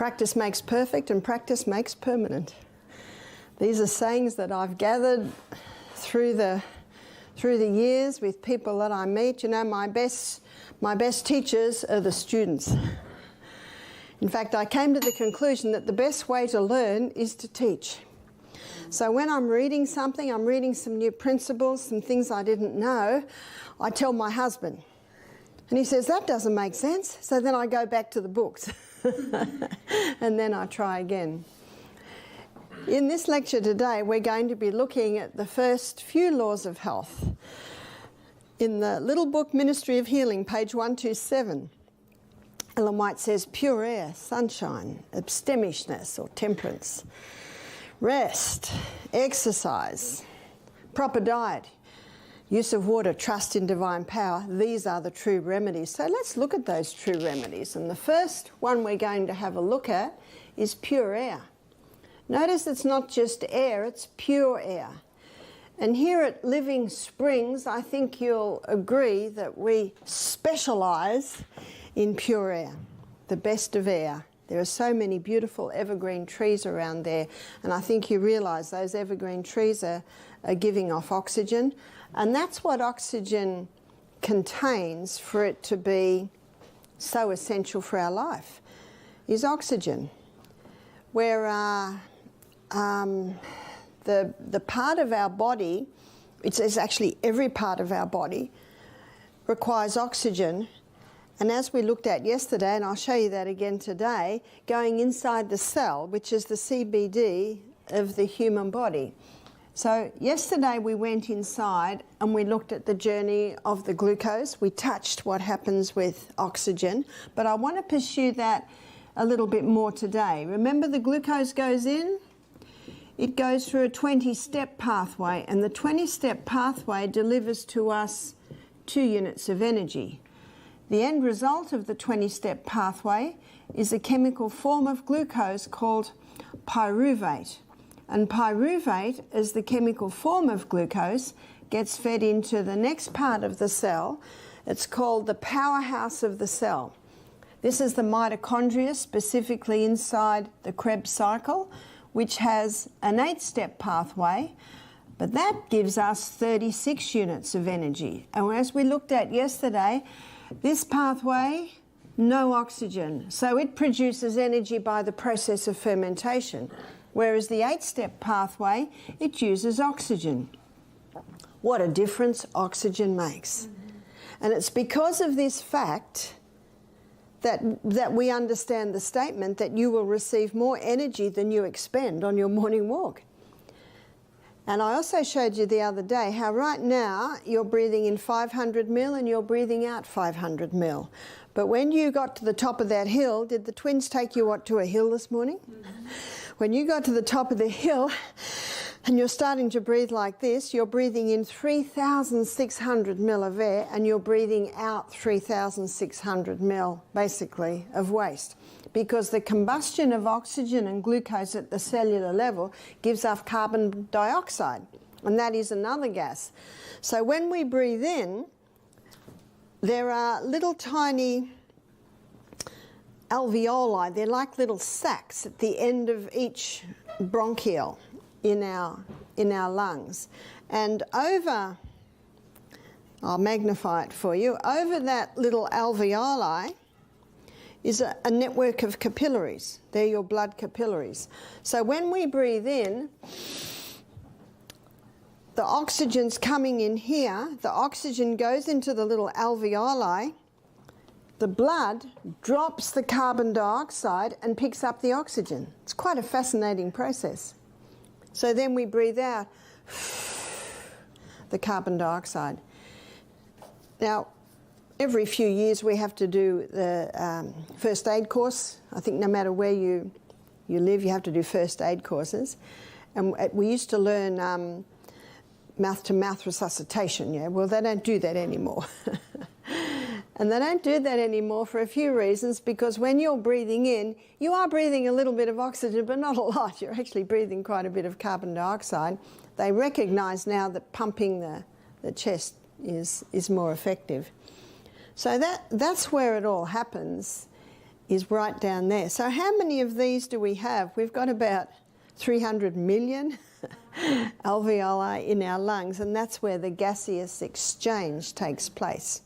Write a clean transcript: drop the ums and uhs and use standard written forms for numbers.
Practice makes perfect and practice makes permanent. These are sayings that I've gathered through the years with people that I meet. You know, my best teachers are the students. In fact, I came to the conclusion that the best way to learn is to teach. So when I'm reading something, I'm reading some new principles, some things I didn't know, I tell my husband. And he says, that doesn't make sense. So then I go back to the books. And then I try again. In this lecture today, we're going to be looking at the first few laws of health. In the little book, Ministry of Healing, page 127, Ellen White says, pure air, sunshine, abstemishness or temperance, rest, exercise, proper diet, use of water, trust in divine power. These are the true remedies. So let's look at those true remedies. And the first one we're going to have a look at is pure air. Notice it's not just air, it's pure air. And here at Living Springs, I think you'll agree that we specialise in pure air, the best of air. There are so many beautiful evergreen trees around there, and I think you realise those evergreen trees are giving off oxygen, and that's what oxygen contains for it to be so essential for our life, is oxygen. Where the part of our body, it's actually every part of our body, requires oxygen. And as we looked at yesterday, and I'll show you that again today, going inside the cell, which is the CBD of the human body. So yesterday we went inside and we looked at the journey of the glucose. We touched what happens with oxygen, but I want to pursue that a little bit more today. Remember, the glucose goes in, it goes through a 20-step pathway, and the 20-step pathway delivers to us 2 units of energy. The end result of the 20-step pathway is a chemical form of glucose called pyruvate. And pyruvate, as the chemical form of glucose, gets fed into the next part of the cell. It's called the powerhouse of the cell. This is the mitochondria, specifically inside the Krebs cycle, which has an 8-step pathway, but that gives us 36 units of energy. And as we looked at yesterday, this pathway, no oxygen, so it produces energy by the process of fermentation, whereas the 8-step pathway, it uses oxygen. What a difference oxygen makes. And it's because of this fact that we understand the statement that you will receive more energy than you expend on your morning walk. And I also showed you the other day how right now you're breathing in 500 mil and you're breathing out 500 mil. But when you got to the top of that hill, did the twins take you to a hill this morning? Mm-hmm. When you got to the top of the hill and you're starting to breathe like this, you're breathing in 3,600 mil of air and you're breathing out 3,600 mil, basically, of waste. Because the combustion of oxygen and glucose at the cellular level gives off carbon dioxide, and that is another gas. So when we breathe in, there are little tiny alveoli. They're like little sacs at the end of each bronchiole in our lungs. And over, I'll magnify it for you, over that little alveoli is a network of capillaries. They're your blood capillaries. So when we breathe in, the oxygen's coming in here, the oxygen goes into the little alveoli, the blood drops the carbon dioxide and picks up the oxygen. It's quite a fascinating process. So then we breathe out the carbon dioxide. Now, every few years we have to do the first aid course. I think no matter where you live, you have to do first aid courses. And we used to learn mouth-to-mouth resuscitation, yeah? Well, they don't do that anymore. And they don't do that anymore for a few reasons, because when you're breathing in, you are breathing a little bit of oxygen, but not a lot. You're actually breathing quite a bit of carbon dioxide. They recognise now that pumping the chest is more effective. So that's where it all happens. is right down there. So how many of these do we have? We've got about 300 million alveoli in our lungs, and that's where the gaseous exchange takes place.